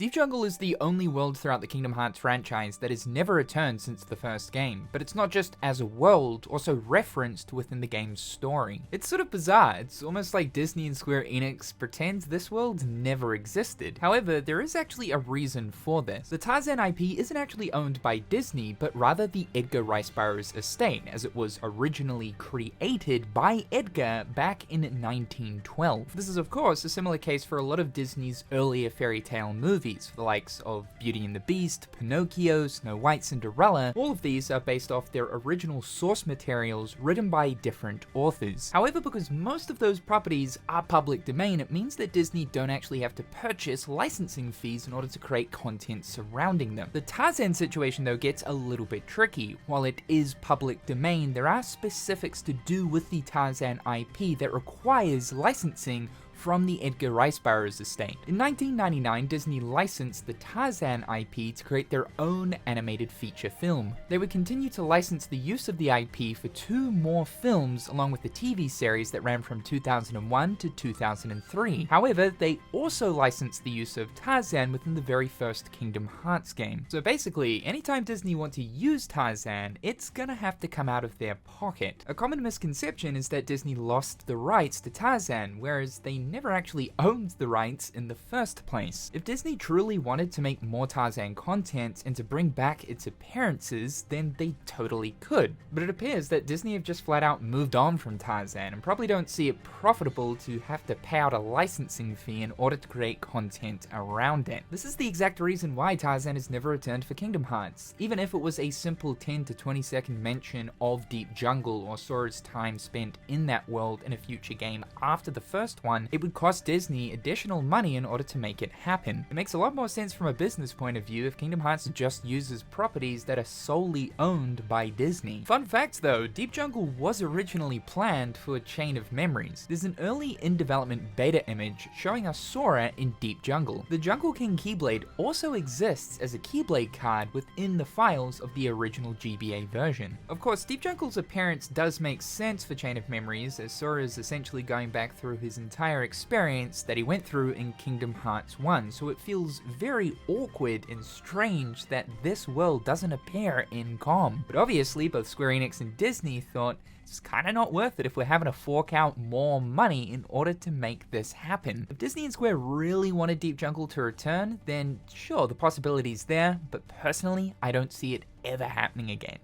Deep Jungle is the only world throughout the Kingdom Hearts franchise that has never returned since the first game, but it's not just as a world, also referenced within the game's story. It's sort of bizarre, it's almost like Disney and Square Enix pretend this world never existed. However, there is actually a reason for this. The Tarzan IP isn't actually owned by Disney, but rather the Edgar Rice Burroughs estate, as it was originally created by Edgar back in 1912. This is of course a similar case for a lot of Disney's earlier fairy tale movies, the likes of Beauty and the Beast, Pinocchio, Snow White, Cinderella. All of these are based off their original source materials written by different authors. However, because most of those properties are public domain, it means that Disney don't actually have to purchase licensing fees in order to create content surrounding them. The Tarzan situation though gets a little bit tricky. While it is public domain, there are specifics to do with the Tarzan IP that requires licensing from the Edgar Rice Burroughs estate. In 1999, Disney licensed the Tarzan IP to create their own animated feature film. They would continue to license the use of the IP for 2 more films, along with the TV series that ran from 2001 to 2003. However, they also licensed the use of Tarzan within the very first Kingdom Hearts game. So basically, anytime Disney want to use Tarzan, it's gonna have to come out of their pocket. A common misconception is that Disney lost the rights to Tarzan, whereas they never actually owned the rights in the first place. If Disney truly wanted to make more Tarzan content and to bring back its appearances, then they totally could. But it appears that Disney have just flat out moved on from Tarzan and probably don't see it profitable to have to pay out a licensing fee in order to create content around it. This is the exact reason why Tarzan has never returned for Kingdom Hearts. Even if it was a simple 10 to 20 second mention of Deep Jungle or Sora's time spent in that world in a future game after the first one, it would cost Disney additional money in order to make it happen. It makes a lot more sense from a business point of view if Kingdom Hearts just uses properties that are solely owned by Disney. Fun fact though, Deep Jungle was originally planned for Chain of Memories. There's an early in-development beta image showing us Sora in Deep Jungle. The Jungle King Keyblade also exists as a Keyblade card within the files of the original GBA version. Of course, Deep Jungle's appearance does make sense for Chain of Memories, as Sora is essentially going back through his entire experience that he went through in Kingdom Hearts 1, so it feels very awkward and strange that this world doesn't appear in COM. But obviously, both Square Enix and Disney thought it's kinda not worth it if we're having to fork out more money in order to make this happen. If Disney and Square really wanted Deep Jungle to return, then sure, the possibility's there, but personally, I don't see it ever happening again.